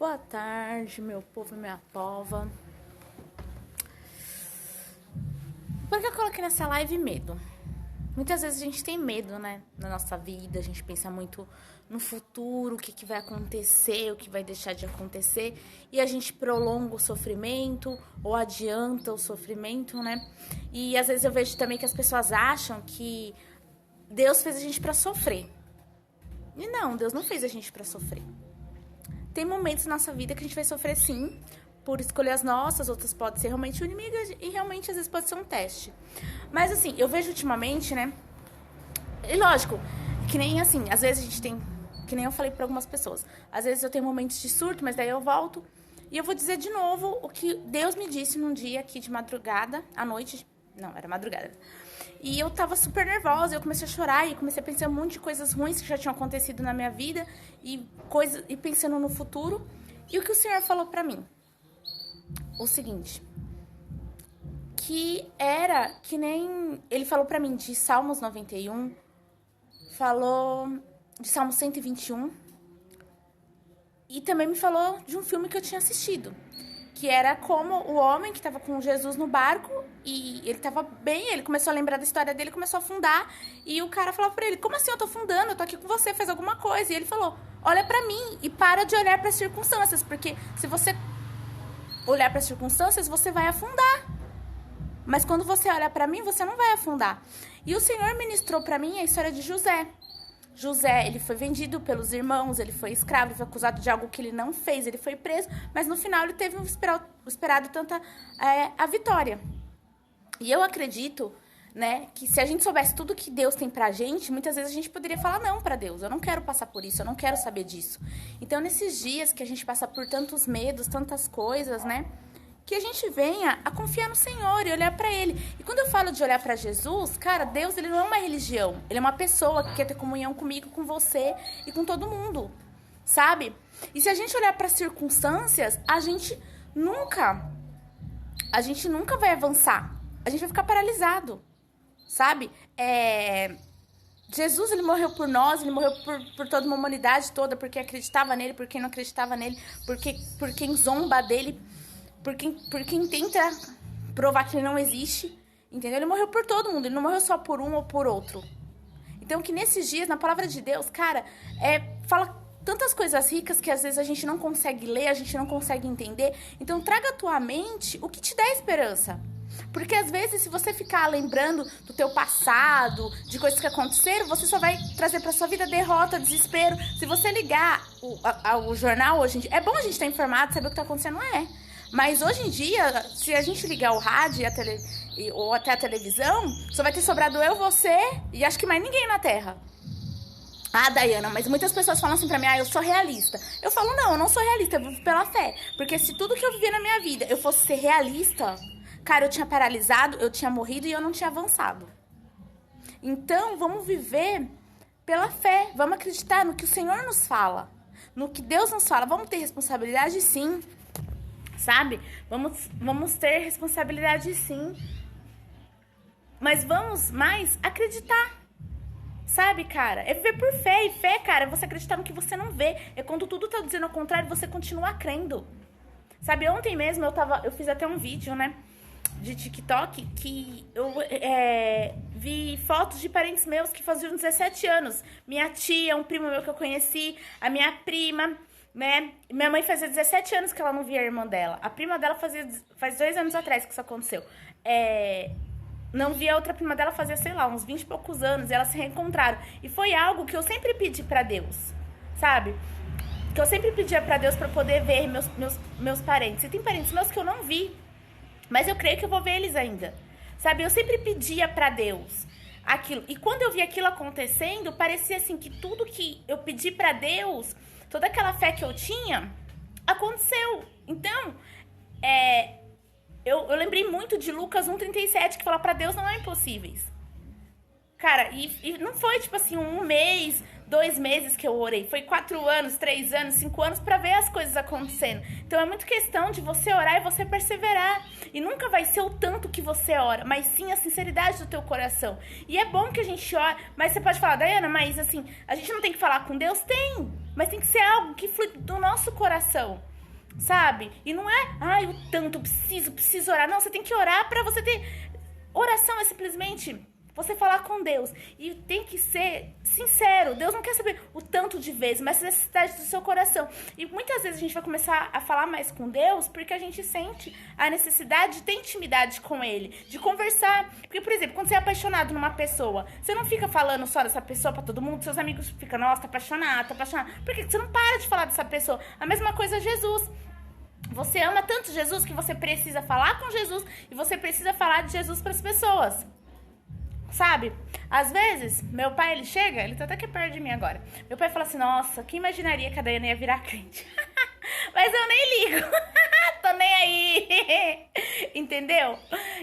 Boa tarde, meu povo e minha pova. Por que eu coloquei nessa live medo? Muitas vezes a gente tem medo, né? Na nossa vida, a gente pensa muito no futuro, o que vai acontecer, o que vai deixar de acontecer. E a gente prolonga o sofrimento ou adianta o sofrimento, né? E às vezes eu vejo também que as pessoas acham que Deus fez a gente pra sofrer. E não, Deus não fez a gente pra sofrer. Tem momentos na nossa vida que a gente vai sofrer sim, por escolhas nossas, outras podem ser realmente o inimigo e realmente às vezes pode ser um teste. Mas assim, eu vejo ultimamente, né? E lógico, que nem assim, às vezes a gente tem, que nem eu falei pra algumas pessoas, às vezes eu tenho momentos de surto, mas daí eu volto e eu vou dizer de novo o que Deus me disse num dia aqui de madrugada, à noite, não, era madrugada. E eu tava super nervosa, eu comecei a chorar e comecei a pensar um monte de coisas ruins que já tinham acontecido na minha vida e pensando no futuro. E o que o Senhor falou pra mim? O seguinte, que era que nem... Ele falou pra mim de Salmos 91, falou de Salmos 121 e também me falou de um filme que eu tinha assistido, que era como o homem que estava com Jesus no barco e ele estava bem, ele começou a lembrar da história dele, começou a afundar e o cara falava pra ele, como assim eu tô afundando? Eu tô aqui com você, faz alguma coisa. E ele falou, olha pra mim e para de olhar pras circunstâncias, porque se você olhar pras circunstâncias, você vai afundar. Mas quando você olha pra mim, você não vai afundar. E o Senhor ministrou pra mim a história de José. José, ele foi vendido pelos irmãos, ele foi escravo, ele foi acusado de algo que ele não fez, ele foi preso, mas no final ele teve esperado tanta a vitória. E eu acredito, né, que se a gente soubesse tudo que Deus tem pra gente, muitas vezes a gente poderia falar não pra Deus, eu não quero passar por isso, eu não quero saber disso. Então, nesses dias que a gente passa por tantos medos, tantas coisas, né, que a gente venha a confiar no Senhor e olhar pra Ele. E quando eu falo de olhar pra Jesus, cara, Deus, Ele não é uma religião. Ele é uma pessoa que quer ter comunhão comigo, com você e com todo mundo, sabe? E se a gente olhar pras circunstâncias, a gente nunca vai avançar. A gente vai ficar paralisado, sabe? Jesus, Ele morreu por nós, Ele morreu por toda uma humanidade toda, porque acreditava nele, por quem não acreditava nele, por quem zomba dele, por quem tenta provar que ele não existe, entendeu? Ele morreu por todo mundo, ele não morreu só por um ou por outro. Então, que nesses dias, na palavra de Deus, cara, fala tantas coisas ricas que às vezes a gente não consegue ler, a gente não consegue entender. Então, traga à tua mente o que te dá esperança. Porque às vezes, se você ficar lembrando do teu passado, de coisas que aconteceram, você só vai trazer pra sua vida derrota, desespero. Se você ligar o jornal hoje em dia, é bom a gente estar informado, saber o que tá acontecendo, Mas hoje em dia, se a gente ligar o rádio ou até a televisão, só vai ter sobrado eu, você e acho que mais ninguém na Terra. Ah, Dayana, mas muitas pessoas falam assim pra mim, eu sou realista. Eu falo, não, eu não sou realista, eu vivo pela fé. Porque se tudo que eu vivi na minha vida eu fosse ser realista, cara, eu tinha paralisado, eu tinha morrido e eu não tinha avançado. Então, vamos viver pela fé, vamos acreditar no que o Senhor nos fala, no que Deus nos fala. Vamos ter responsabilidade, sim. Sabe? Vamos ter responsabilidade, sim. Mas vamos mais acreditar. Sabe, cara? É viver por fé. E fé, cara, é você acreditar no que você não vê. É quando tudo tá dizendo ao contrário, você continua crendo. Sabe, ontem mesmo eu fiz até um vídeo, né? De TikTok, que eu vi fotos de parentes meus que faziam 17 anos. Minha tia, um primo meu que eu conheci, a minha prima, né? Minha mãe fazia 17 anos que ela não via a irmã dela. A prima dela faz 2 anos atrás que isso aconteceu. Não via a outra prima dela fazia, sei lá, uns 20 e poucos anos. E elas se reencontraram. E foi algo que eu sempre pedi pra Deus, sabe? Que eu sempre pedia pra Deus pra poder ver meus parentes. E tem parentes meus que eu não vi, mas eu creio que eu vou ver eles ainda, sabe? Eu sempre pedia pra Deus aquilo. E quando eu vi aquilo acontecendo, parecia assim que tudo que eu pedi pra Deus, toda aquela fé que eu tinha, aconteceu. Então, eu lembrei muito de Lucas 1,37, que fala pra Deus não há impossíveis. Cara, e não foi tipo assim 1 mês, 2 meses que eu orei. Foi 4 anos, 3 anos, 5 anos pra ver as coisas acontecendo. Então é muito questão de você orar e você perseverar. E nunca vai ser o tanto que você ora, mas sim a sinceridade do teu coração. E é bom que a gente ore, mas você pode falar, Dayana, mas assim, a gente não tem que falar com Deus? Tem, mas tem que ser algo que flui do nosso coração. sabe? E não é, ai, o tanto, preciso orar. Não, você tem que orar pra você ter... Oração é simplesmente você falar com Deus. E tem que ser sincero. Deus não quer saber o tanto de vezes, mas a necessidade do seu coração. E muitas vezes a gente vai começar a falar mais com Deus porque a gente sente a necessidade de ter intimidade com Ele, de conversar. Porque, por exemplo, quando você é apaixonado numa pessoa, você não fica falando só dessa pessoa pra todo mundo, seus amigos ficam, nossa, tá apaixonado, tá apaixonado. Por que você não para de falar dessa pessoa? A mesma coisa é Jesus. Você ama tanto Jesus que você precisa falar com Jesus e você precisa falar de Jesus para as pessoas. Sabe? Às vezes, meu pai, ele chega, ele tá até aqui perto de mim agora. Meu pai fala assim, nossa, quem imaginaria que a Daiane ia virar crente? Mas eu nem ligo. Tô nem aí. Entendeu?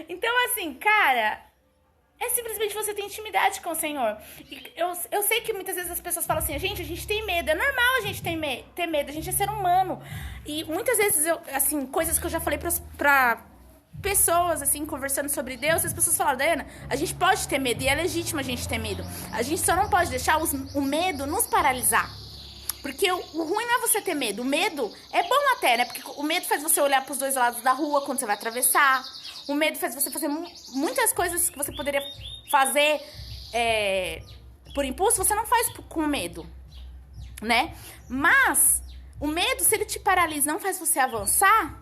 Então, assim, cara... É simplesmente você ter intimidade com o Senhor. E eu sei que muitas vezes as pessoas falam assim, a gente tem medo. É normal a gente ter medo, a gente é ser humano. E muitas vezes, assim, coisas que eu já falei pra pessoas, assim, conversando sobre Deus, as pessoas falam, Daiana, a gente pode ter medo, e é legítimo a gente ter medo. A gente só não pode deixar o medo nos paralisar. Porque o ruim não é você ter medo. O medo é bom até, né? Porque o medo faz você olhar pros dois lados da rua quando você vai atravessar. O medo faz você fazer muitas coisas que você poderia fazer por impulso, você não faz com medo, né? Mas o medo, se ele te paralisa e não faz você avançar,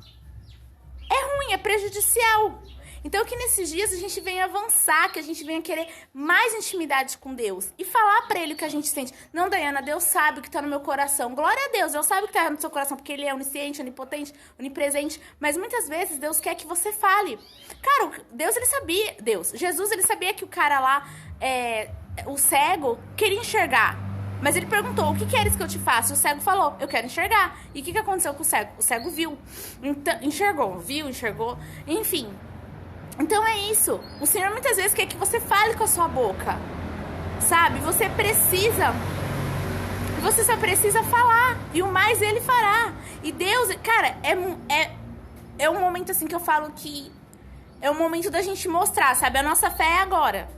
é ruim, é prejudicial. Então que nesses dias a gente venha avançar, que a gente venha querer mais intimidade com Deus e falar pra Ele o que a gente sente. Não, Daiana, Deus sabe o que tá no meu coração. Glória a Deus, Deus sabe o que tá no seu coração, porque Ele é onisciente, onipotente, onipresente. Mas muitas vezes Deus quer que você fale. Cara, Jesus, ele sabia que o cara lá, o cego, queria enxergar. Mas ele perguntou, o que queres que eu te faça? E o cego falou, eu quero enxergar. E o que aconteceu com o cego? O cego viu. Então, enxergou. Enfim... Então é isso. O Senhor muitas vezes quer que você fale com a sua boca. Sabe? Você só precisa falar. E o mais Ele fará. E Deus, cara, é um momento assim que eu falo que é o momento da gente mostrar, sabe? A nossa fé é agora.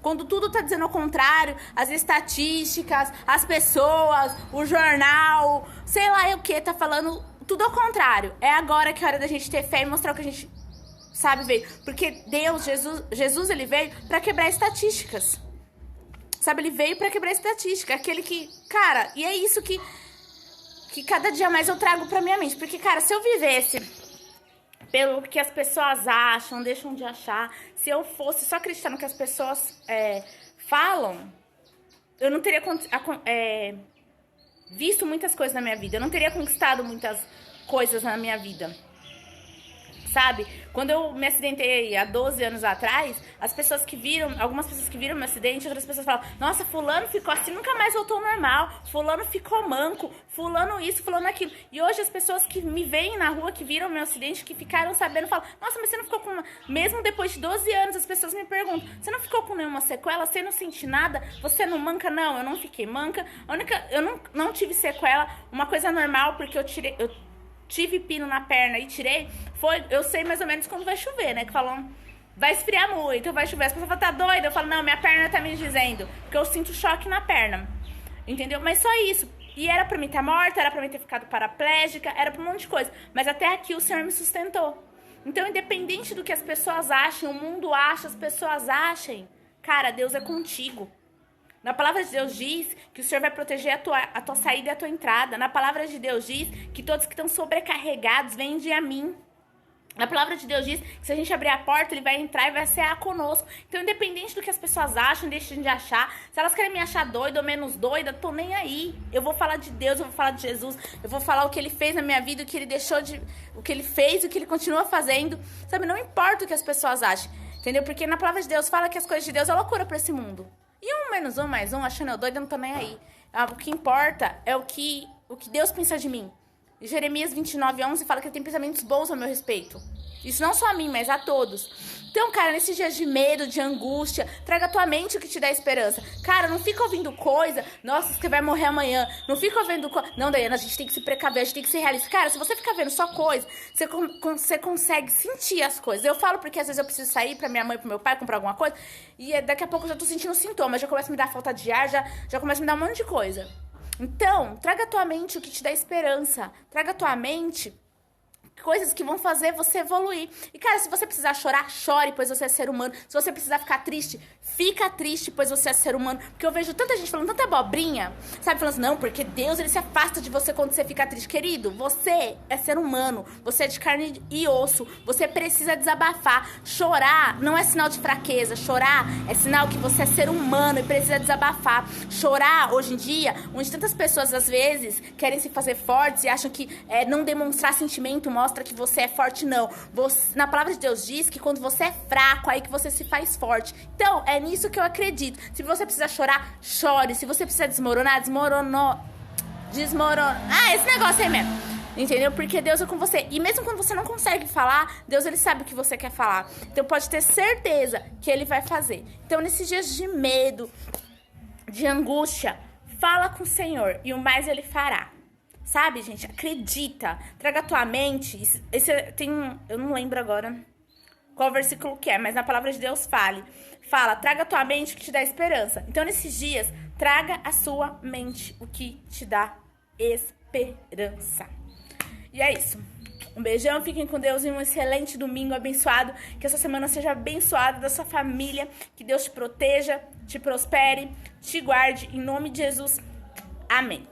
Quando tudo tá dizendo o contrário, as estatísticas, as pessoas, o jornal, sei lá o que, tá falando tudo ao contrário. É agora que é a hora da gente ter fé e mostrar o que a gente... Sabe, veio? Porque Deus, Jesus, ele veio pra quebrar estatísticas. Sabe, ele veio pra quebrar estatística. Aquele que, cara, e é isso que cada dia mais eu trago pra minha mente. Porque, cara, se eu vivesse pelo que as pessoas acham, deixam de achar, se eu fosse só acreditar no que as pessoas falam, eu não teria visto muitas coisas na minha vida. Eu não teria conquistado muitas coisas na minha vida. Sabe? Quando eu me acidentei há 12 anos atrás, algumas pessoas que viram meu acidente, outras pessoas falam, nossa, fulano ficou assim, nunca mais voltou ao normal, fulano ficou manco, fulano isso, fulano aquilo. E hoje as pessoas que me veem na rua, que viram meu acidente, que ficaram sabendo, falam, nossa, mas você não ficou com... Mesmo depois de 12 anos, as pessoas me perguntam, você não ficou com nenhuma sequela? Você não sente nada? Você não manca? Não, eu não fiquei manca. Eu não tive sequela, uma coisa normal, porque eu tive pino na perna e tirei, eu sei mais ou menos quando vai chover, né? Que falam, vai esfriar muito, vai chover. As pessoas falam, tá doida? Eu falo, não, minha perna tá me dizendo, porque eu sinto choque na perna, entendeu? Mas só isso. E era pra mim estar morta, era pra mim ter ficado paraplégica, era pra um monte de coisa. Mas até aqui o Senhor me sustentou. Então, independente do que as pessoas achem, o mundo acha, as pessoas achem, cara, Deus é contigo. Na palavra de Deus diz que o Senhor vai proteger a tua saída e a tua entrada. Na palavra de Deus diz que todos que estão sobrecarregados vêm a mim. Na palavra de Deus diz que se a gente abrir a porta, Ele vai entrar e vai cear conosco. Então, independente do que as pessoas acham, deixem de achar. Se elas querem me achar doida ou menos doida, tô nem aí. Eu vou falar de Deus, eu vou falar de Jesus. Eu vou falar o que Ele fez na minha vida, o que Ele deixou o que Ele fez, o que Ele continua fazendo. Sabe, não importa o que as pessoas achem. Entendeu? Porque na palavra de Deus fala que as coisas de Deus é loucura pra esse mundo. E um menos um, mais um, achando eu doida, eu não tô nem aí. O que importa é o que Deus pensa de mim. E Jeremias 29:11 fala que Ele tem pensamentos bons ao meu respeito. Isso não só a mim, mas a todos. Então, cara, nesses dias de medo, de angústia, traga à tua mente o que te dá esperança. Cara, não fica ouvindo coisa, nossa, você vai morrer amanhã. Não fica ouvindo coisa. Não, Daiana, a gente tem que se precaver, a gente tem que ser realista. Cara, se você ficar vendo só coisa, você consegue sentir as coisas. Eu falo porque às vezes eu preciso sair pra minha mãe, pro meu pai, comprar alguma coisa, e daqui a pouco eu já tô sentindo sintomas, já começa a me dar falta de ar, já começa a me dar um monte de coisa. Então, traga à tua mente o que te dá esperança. Traga à tua mente coisas que vão fazer você evoluir. E, cara, se você precisar chorar, chore, pois você é ser humano. Se você precisar ficar triste, fica triste, pois você é ser humano. Porque eu vejo tanta gente falando tanta abobrinha, sabe? Falando assim, não, porque Deus, ele se afasta de você quando você fica triste. Querido, você é ser humano. Você é de carne e osso. Você precisa desabafar. Chorar não é sinal de fraqueza. Chorar é sinal que você é ser humano e precisa desabafar. Chorar, hoje em dia, onde tantas pessoas, às vezes, querem se fazer fortes e acham que não demonstrar sentimento mostra que você é forte, não. Na palavra de Deus diz que quando você é fraco, aí que você se faz forte. Então, é nisso que eu acredito. Se você precisa chorar, chore. Se você precisa desmoronar, desmorona. Ah, esse negócio aí mesmo. Entendeu? Porque Deus é com você. E mesmo quando você não consegue falar, Deus, ele sabe o que você quer falar. Então, pode ter certeza que ele vai fazer. Então, nesses dias de medo, de angústia, fala com o Senhor e o mais ele fará. Sabe, gente? Acredita. Traga a tua mente. Eu não lembro agora qual versículo que é, mas na palavra de Deus fala, traga a tua mente o que te dá esperança. Então, nesses dias, traga a sua mente o que te dá esperança. E é isso. Um beijão, fiquem com Deus e um excelente domingo abençoado. Que essa semana seja abençoada da sua família. Que Deus te proteja, te prospere, te guarde. Em nome de Jesus. Amém.